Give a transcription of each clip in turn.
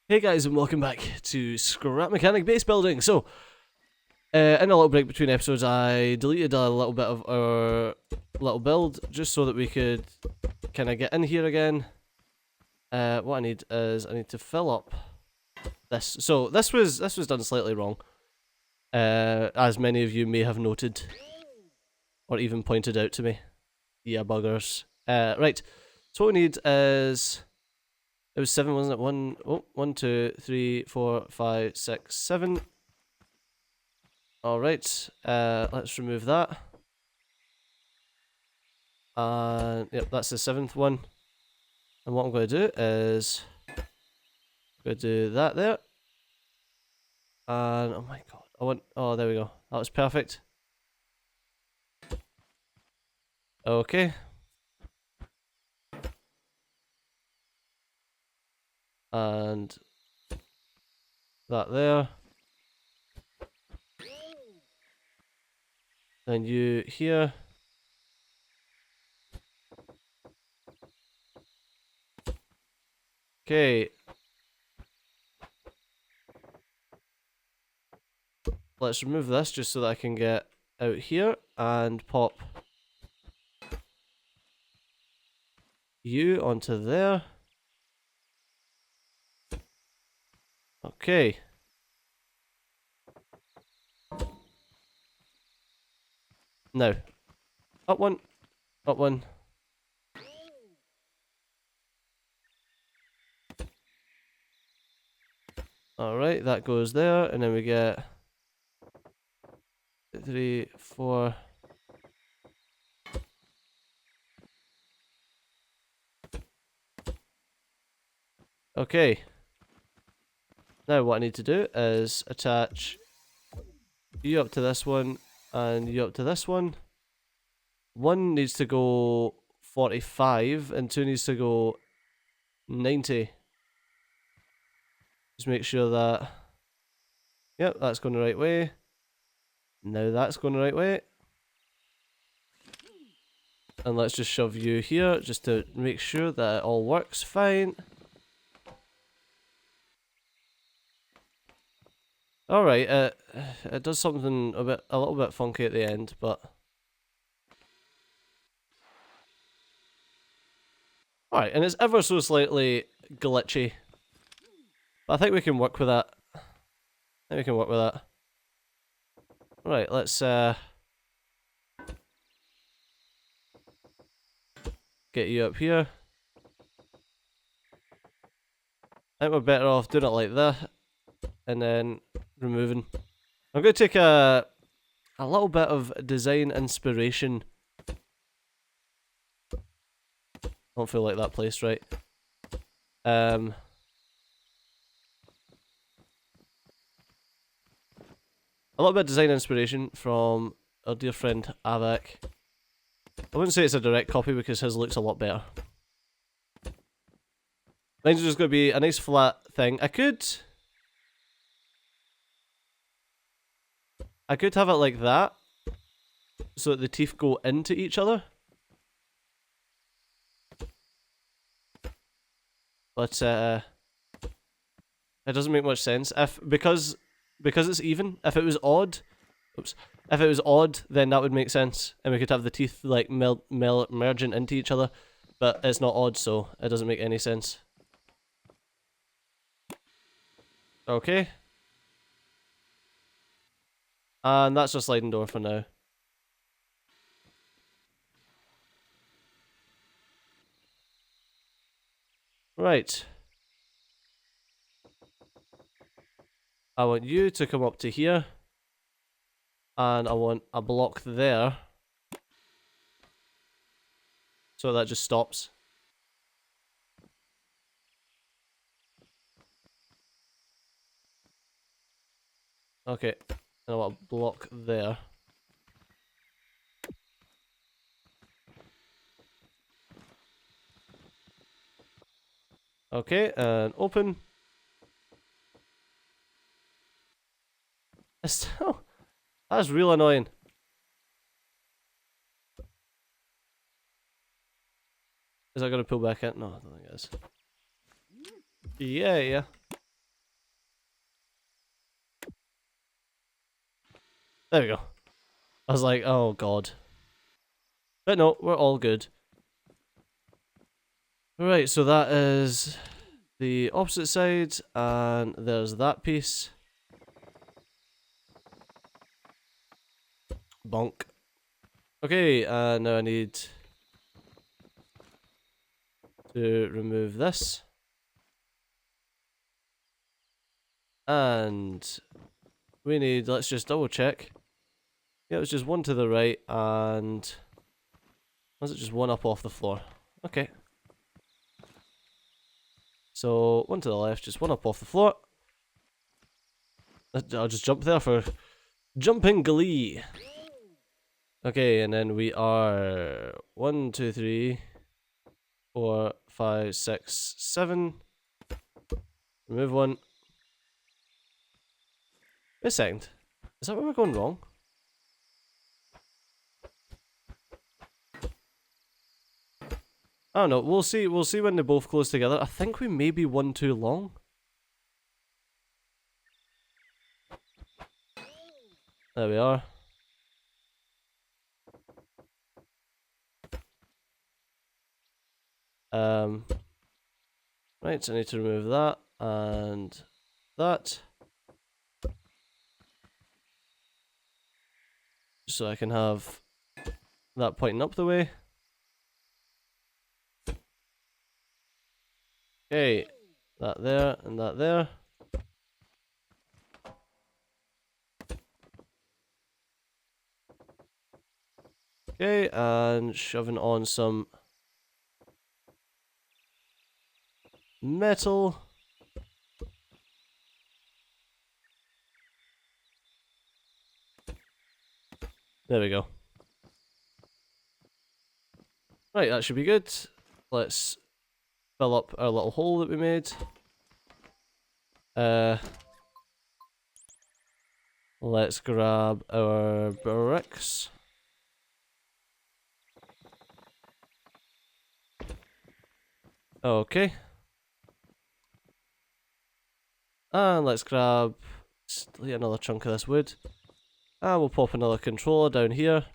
Hey guys, and welcome back to Scrap Mechanic Base Building. So, in a little break between episodes, I deleted a little bit of our little build just so that we could kind of get in here again. What I need is I need to fill up this. So this was done slightly wrong, as many of you may have noted, or even pointed out to me. Yeah, buggers. Right. So what we need is. It was 7, wasn't it? 1, 2, 3, 4, 5, 6, 7. Alright, let's remove that. And yep, that's the 7th one. And what I'm going to do is I'm going to do that there. And oh my god, oh, there we go. That was perfect. Okay. And that there. Then you here. Okay. Let's remove this just so that I can get out here and pop you onto there. Okay. Now, up one, up one. Alright, that goes there, and then we get 3, 4. Okay. Now what I need to do is attach you up to this one, and you up to this one. One needs to go 45, and 2 needs to go 90. Just make sure that... Yep, that's going the right way. Now that's going the right way. And let's just shove you here, just to make sure that it all works fine. Alright, it does something a little bit funky at the end, but... Alright, and it's ever so slightly glitchy. But I think we can work with that. Right, let's get you up here. I think we're better off doing it like that, and then removing. I'm going to take a little bit of design inspiration. Don't feel like that placed right. A little bit of design inspiration from our dear friend Avak. I wouldn't say it's a direct copy because his looks a lot better. Mine's just going to be a nice flat thing. I could have it like that, so that the teeth go into each other. But it doesn't make much sense. Because it's even. If it was odd, then that would make sense, and we could have the teeth like merging into each other. But it's not odd, so it doesn't make any sense. Okay. And that's a sliding door for now. Right. I want you to come up to here. And I want a block there. So that just stops. Okay. And I want a block there. Okay, and open. Still, that's real annoying. Is that gonna pull back in? No, I don't think it is. Yeah. There we go. I was like, oh god. But no, we're all good. Right, so that is the opposite side, and there's that piece. Bonk. Okay, and now I need to remove this. And we need, let's just double check. Yeah, it was just one to the right, and was it just one up off the floor? Okay. So, one to the left, just one up off the floor. I'll just jump there for jumping glee. Okay, and then we are 1, 2, 3, 4, 5, 6, 7. Remove one. Wait a second. Is that where we're going wrong? I don't know. We'll see. We'll see when they both close together. I think we may be one too long. There we are. Right, so I need to remove that and that. So I can have that pointing up the way. Okay, that there and that there. Okay, and shoving on some metal. There we go. Right, that should be good. Let's fill up our little hole that we made. Let's grab our bricks. Okay. And let's grab another chunk of this wood. And we'll pop another controller down here.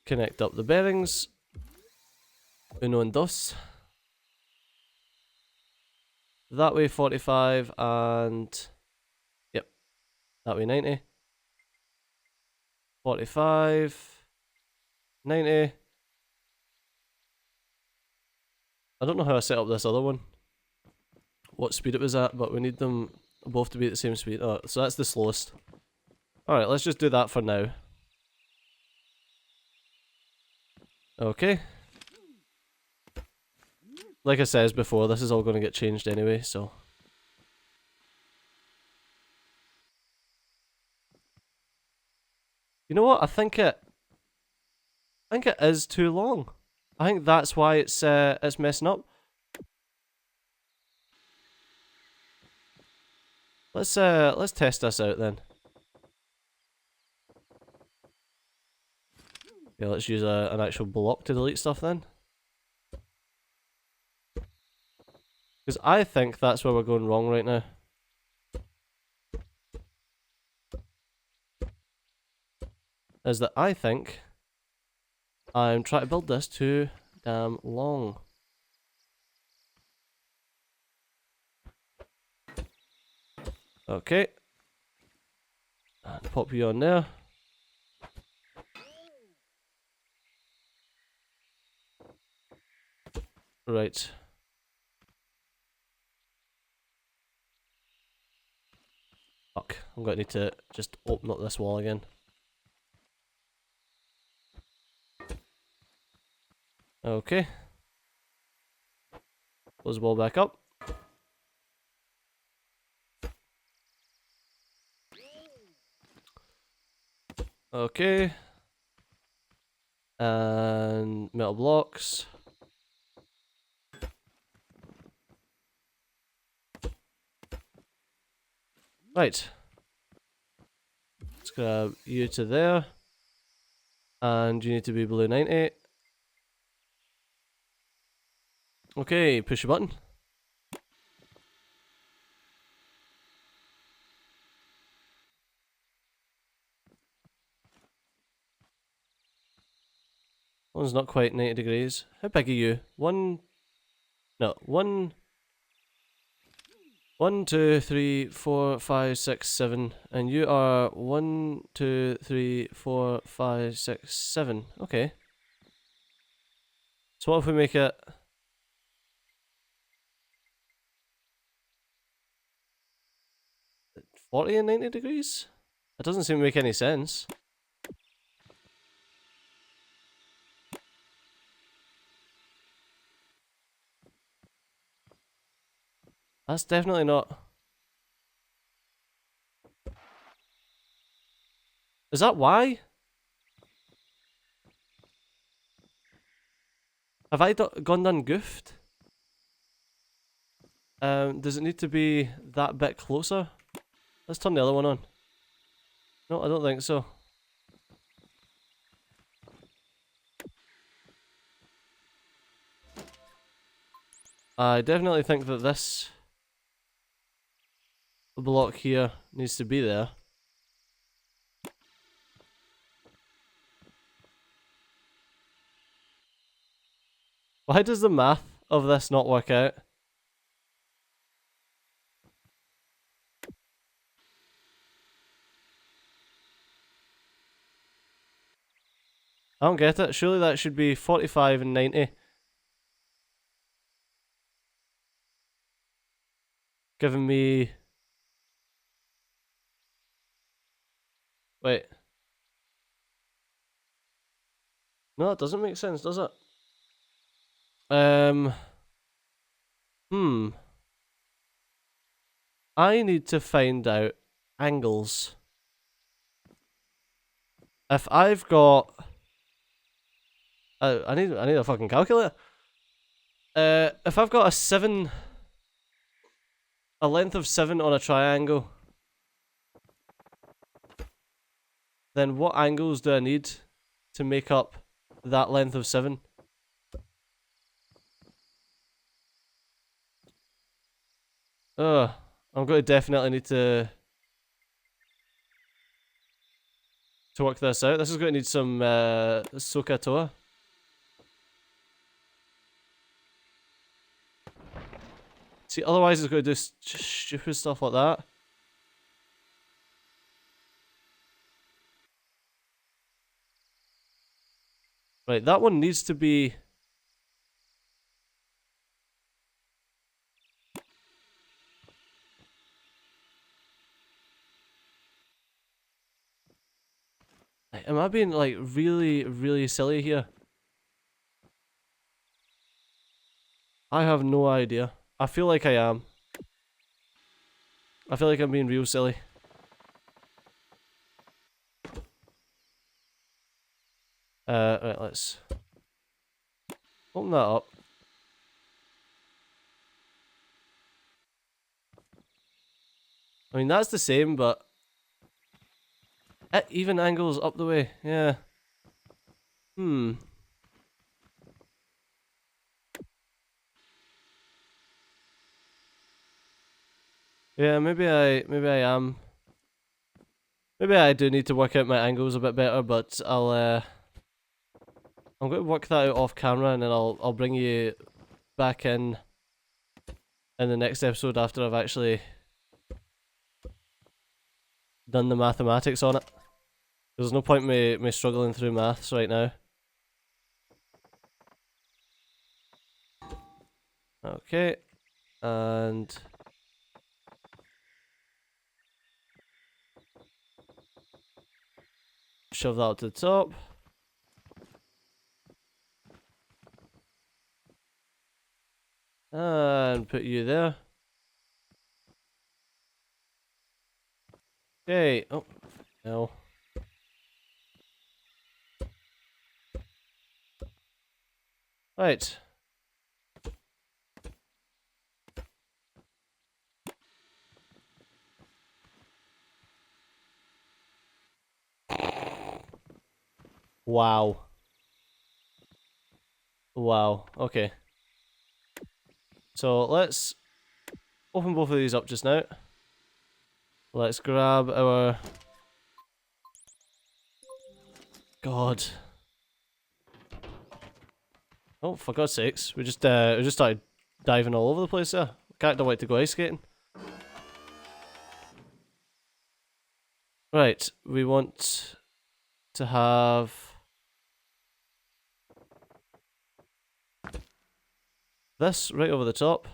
Connect up the bearings. Uno and dos. That way 45 and... Yep. That way 90. 45. 90. I don't know how I set up this other one. What speed it was at, but we need them both to be at the same speed. Oh, so that's the slowest. Alright, let's just do that for now. Okay. Like I said before, this is all going to get changed anyway, so... You know what? I think it is too long. I think that's why it's messing up. Let's test this out then. Yeah, let's use an actual block to delete stuff then. Because I think that's where we're going wrong right now. Is that I think I'm trying to build this too damn long. Okay. And pop you on there. Right. Fuck. I'm going to need to just open up this wall again. Okay. Close the wall back up. Okay. And metal blocks. Right. Let's grab you to there. And you need to be below 90. Okay, push a button. One's not quite 90 degrees. How big are you? One, 2, 3, 4, 5, 6, 7. And you are 1, 2, 3, 4, 5, 6, 7. Okay. So what if we make it 40 and 90 degrees? That doesn't seem to make any sense. That's definitely not... Is that why? Have I gone done goofed? Does it need to be that bit closer? Let's turn the other one on. No, I don't think so. I definitely think that this block here needs to be there. Why does the math of this not work out? I don't get it. Surely that should be 45 and 90. Giving me... Wait. No, that doesn't make sense, does it? Hmm. I need to find out angles. If I've got... I need a fucking calculator. If I've got a length of 7 on a triangle, then what angles do I need to make up that length of 7? I'm going to definitely need to work this out. This is going to need some Sokatoa. See, otherwise it's going to do stupid stuff like that. Right, that one needs to be... Am I being, like, really, really silly here? I have no idea. I feel like I am. I feel like I'm being real silly. Right, let's open that up. I mean, that's the same, but at even angles up the way, yeah. Hmm. Yeah, maybe I am. Maybe I do need to work out my angles a bit better, but I'm going to work that out off camera, and then I'll bring you back in the next episode after I've actually done the mathematics on it. There's no point me struggling through maths right now. Okay, and shove that up to the top. And put you there. Okay. Oh, no. Right. Wow. Wow. Okay. So let's open both of these up just now. Let's grab our... God. Oh, for God's sakes. We just started diving all over the place there. Kinda like to go ice skating. Right, we want to have this right over the top.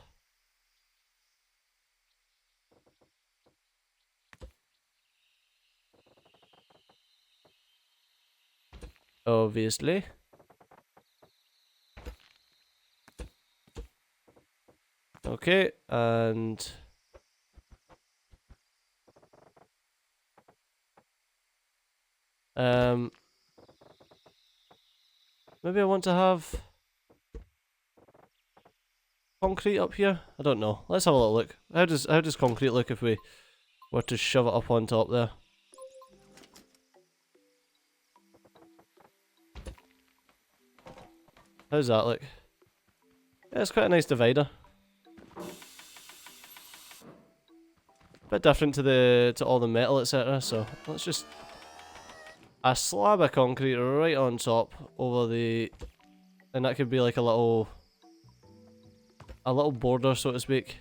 Obviously. Okay, and maybe I want to have concrete up here. I don't know. Let's have a little look. How does concrete look if we were to shove it up on top there? How's that look? Yeah, it's quite a nice divider. Bit different to all the metal, etc. So let's just a slab of concrete right on top over the, and that could be like a little border, so to speak.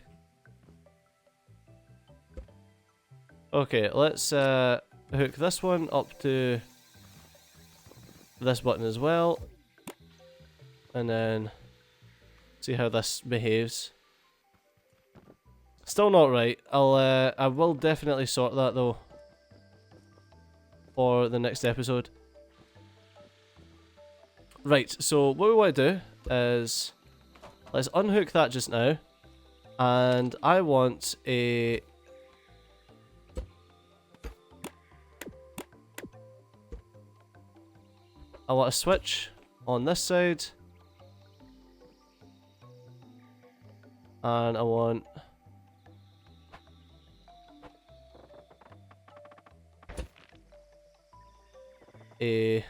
Okay, let's hook this one up to this button as well, and then see how this behaves. Still not right. I will definitely sort that though for the next episode. Right, so what we want to do is let's unhook that just now, and I want a switch on this side, and I want a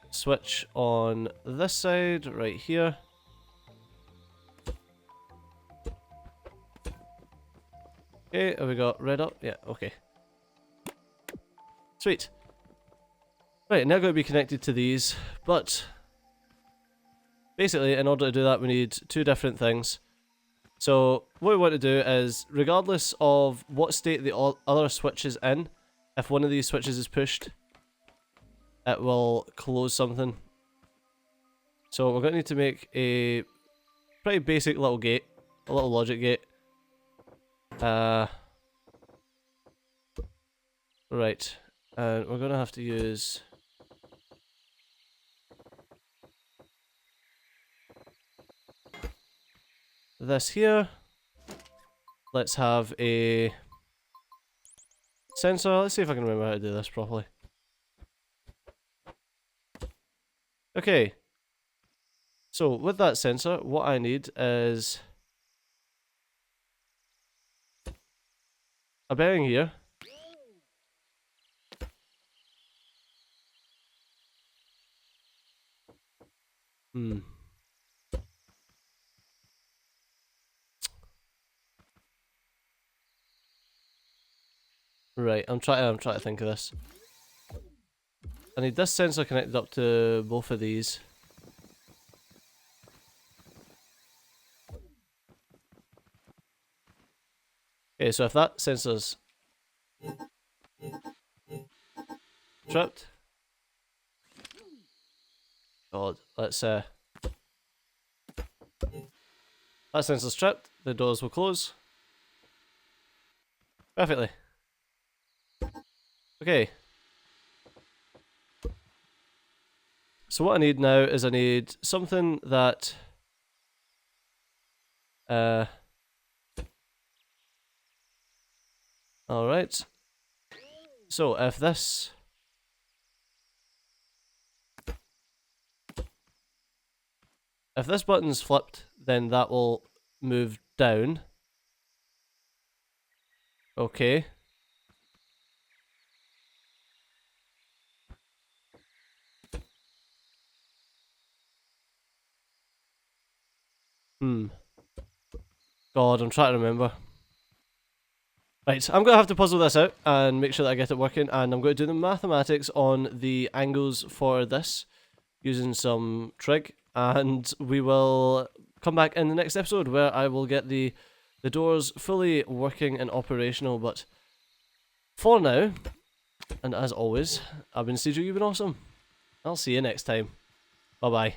switch on this side right here. Okay, have we got red up? Yeah, okay. Sweet. Right, now got to be connected to these, but basically in order to do that we need two different things. So what we want to do is, regardless of what state the other switch is in, if one of these switches is pushed, it will close something. So we're going to need to make a pretty basic little gate, a little logic gate. Right, and we're going to have to use this here. Let's have a sensor. Let's see if I can remember how to do this properly. Okay. So with that sensor, what I need is a bearing here. Right, I'm trying to think of this. I need this sensor connected up to both of these. Okay, so if that sensor's tripped, God, let's that sensor's tripped, the doors will close perfectly. Okay. So what I need now is I need something that alright. So if this button's flipped, then that will move down. Okay. God, I'm trying to remember. Right, I'm going to have to puzzle this out and make sure that I get it working, and I'm going to do the mathematics on the angles for this, using some trig, and we will come back in the next episode where I will get the doors fully working and operational. But for now, and as always, I've been CJ, you've been awesome. I'll see you next time. Bye bye.